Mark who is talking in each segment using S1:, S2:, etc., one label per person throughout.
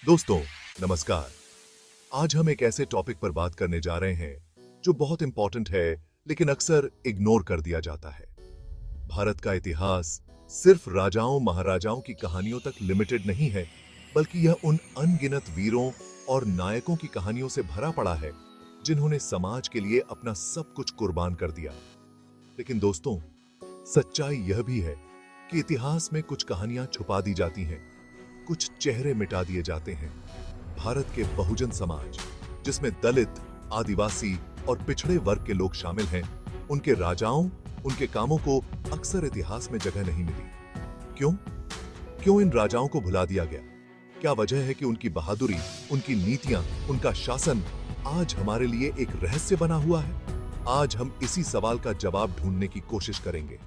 S1: दोस्तों नमस्कार। आज हम एक ऐसे टॉपिक पर बात करने जा रहे हैं जो बहुत इंपॉर्टेंट है लेकिन अक्सर इग्नोर कर दिया जाता है। भारत का इतिहास सिर्फ राजाओं महाराजाओं की कहानियों तक लिमिटेड नहीं है, बल्कि यह उन अनगिनत वीरों और नायकों की कहानियों से भरा पड़ा है जिन्होंने समाज के लिए अपना सब कुछ कुर्बान कर दिया। लेकिन दोस्तों, सच्चाई यह भी है कि इतिहास में कुछ कहानियां छुपा दी जाती हैं, कुछ चेहरे मिटा दिए जाते हैं। भारत के बहुजन समाज, जिसमें दलित, आदिवासी और पिछड़े वर्ग के लोग शामिल हैं, उनके राजाओं, उनके कामों को अक्सर इतिहास में जगह नहीं मिली। क्यों? क्यों इन राजाओं को भुला दिया गया? क्या वजह है कि उनकी बहादुरी, उनकी नीतियां, उनका शासन आज हमारे लिए एक रहस्य बना हुआ है? आज हम इसी सवाल का जवाब ढूंढने की कोशिश करेंगे।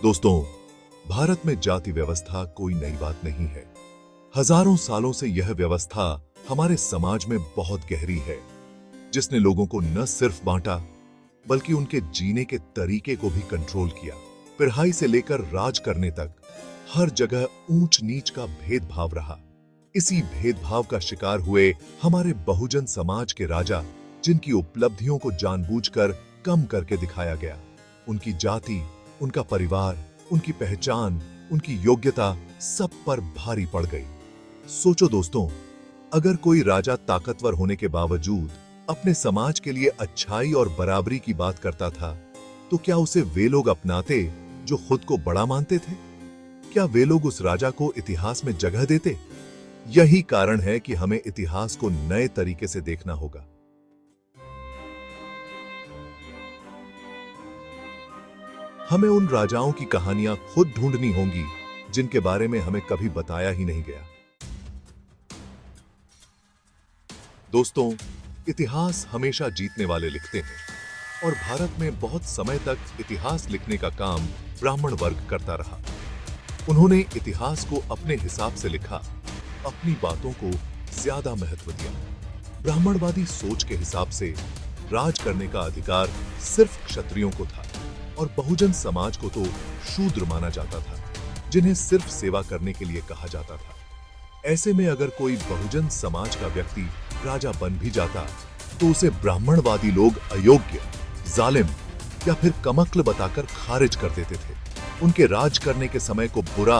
S1: दोस्तों, भारत में जाति व्यवस्था कोई नई बात नहीं है। हजारों सालों से यह व्यवस्था हमारे समाज में बहुत गहरी है, जिसने लोगों को न सिर्फ बांटा, बल्कि उनके जीने के तरीके को भी कंट्रोल किया। पिढ़ाई से लेकर राज करने तक हर जगह ऊंच नीच का भेदभाव रहा। इसी भेदभाव का शिकार हुए हमारे बहुजन समाज के राजा, जिनकी उपलब्धियों को जानबूझकर कम करके दिखाया गया। उनकी जाति, उनका परिवार, उनकी पहचान, उनकी योग्यता सब पर भारी पड़ गई। सोचो दोस्तों, अगर कोई राजा ताकतवर होने के बावजूद अपने समाज के लिए अच्छाई और बराबरी की बात करता था, तो क्या उसे वे लोग अपनाते जो खुद को बड़ा मानते थे? क्या वे लोग उस राजा को इतिहास में जगह देते? यही कारण है कि हमें इतिहास को नए तरीके से देखना होगा। हमें उन राजाओं की कहानियां खुद ढूंढनी होंगी जिनके बारे में हमें कभी बताया ही नहीं गया। दोस्तों, इतिहास हमेशा जीतने वाले लिखते हैं और भारत में बहुत समय तक इतिहास लिखने का काम ब्राह्मण वर्ग करता रहा। उन्होंने इतिहास को अपने हिसाब से लिखा, अपनी बातों को ज्यादा महत्व दिया। ब्राह्मणवादी सोच के हिसाब से राज करने का अधिकार सिर्फ क्षत्रियों को था और बहुजन समाज को तो शूद्र माना जाता था, जिन्हें सिर्फ सेवा करने के लिए कहा जाता था। ऐसे में अगर कोई बहुजन समाज का व्यक्ति राजा बन भी जाता, तो उसे ब्राह्मणवादी लोग अयोग्य, जालिम या फिर कमक्ल बताकर खारिज कर देते थे। उनके राज करने के समय को बुरा,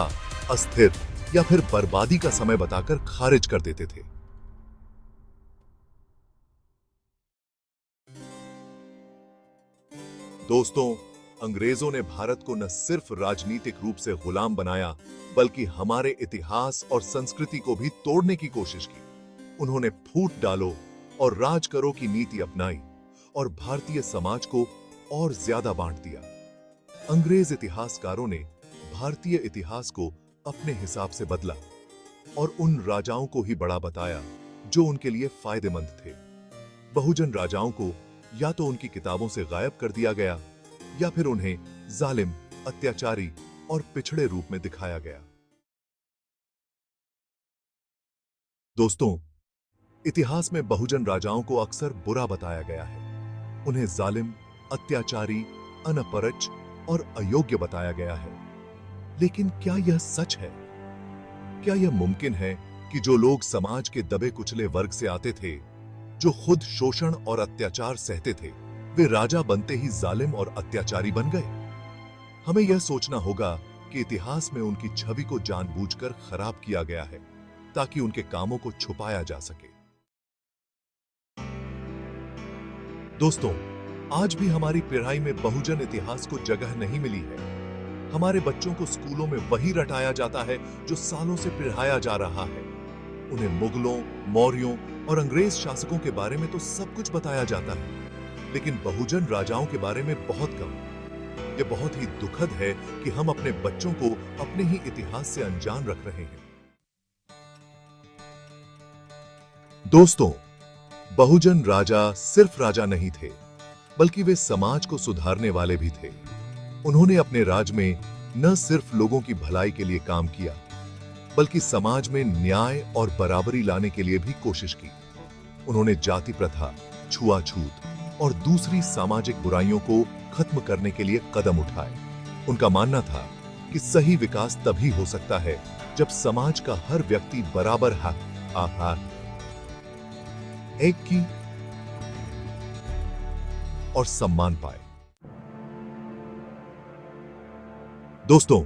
S1: अस्थिर या फिर बर्बादी का समय बताकर खारिज कर देते थे। दोस्तों, अंग्रेजों ने भारत को न सिर्फ राजनीतिक रूप से गुलाम बनाया, बल्कि हमारे इतिहास और संस्कृति को भी तोड़ने की कोशिश की। उन्होंने फूट डालो और राज करो की नीति अपनाई और भारतीय समाज को और ज्यादा बांट दिया। अंग्रेज इतिहासकारों ने भारतीय इतिहास को अपने हिसाब से बदला और उन राजाओं को ही बड़ा बताया जो उनके लिए फायदेमंद थे। बहुजन राजाओं को या तो उनकी किताबों से गायब कर दिया गया या फिर उन्हें जालिम, अत्याचारी और पिछड़े रूप में दिखाया गया। दोस्तों, इतिहास में बहुजन राजाओं को अक्सर बुरा बताया गया है। उन्हें जालिम, अत्याचारी, अनपरच और अयोग्य बताया गया है। लेकिन क्या यह सच है? क्या यह मुमकिन है कि जो लोग समाज के दबे कुचले वर्ग से आते थे, जो खुद शोषण और अत्याचार सहते थे, वे राजा बनते ही जालिम और अत्याचारी बन गए? हमें यह सोचना होगा कि इतिहास में उनकी छवि को जानबूझकर खराब किया गया है ताकि उनके कामों को छुपाया जा सके। दोस्तों, आज भी हमारी पढ़ाई में बहुजन इतिहास को जगह नहीं मिली है। हमारे बच्चों को स्कूलों में वही रटाया जाता है जो सालों से पढ़ाया जा रहा है। उन्हें मुगलों, मौर्यों और अंग्रेज शासकों के बारे में तो सब कुछ बताया जाता है, लेकिन बहुजन राजाओं के बारे में बहुत कम। यह बहुत ही दुखद है कि हम अपने बच्चों को अपने ही इतिहास से अनजान रख रहे हैं। दोस्तों, बहुजन राजा सिर्फ राजा नहीं थे, बल्कि वे समाज को सुधारने वाले भी थे। उन्होंने अपने राज में न सिर्फ लोगों की भलाई के लिए काम किया, बल्कि समाज में न्याय और बराबरी लाने के लिए भी कोशिश की। उन्होंने जाति प्रथा, छुआछूत और दूसरी सामाजिक बुराइयों को खत्म करने के लिए कदम उठाए। उनका मानना था कि सही विकास तभी हो सकता है जब समाज का हर व्यक्ति बराबर हक एक की और सम्मान पाए। दोस्तों,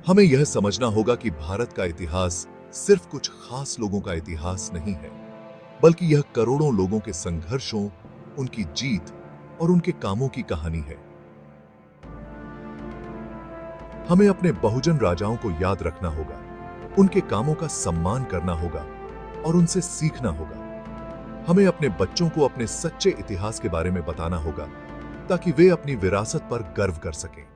S1: हमें यह समझना होगा कि भारत का इतिहास सिर्फ कुछ खास लोगों का इतिहास नहीं है, बल्कि यह करोड़ों लोगों के संघर्षों, उनकी जीत और उनके कामों की कहानी है। हमें अपने बहुजन राजाओं को याद रखना होगा, उनके कामों का सम्मान करना होगा और उनसे सीखना होगा। हमें अपने बच्चों को अपने सच्चे इतिहास के बारे में बताना होगा ताकि वे अपनी विरासत पर गर्व कर सकें।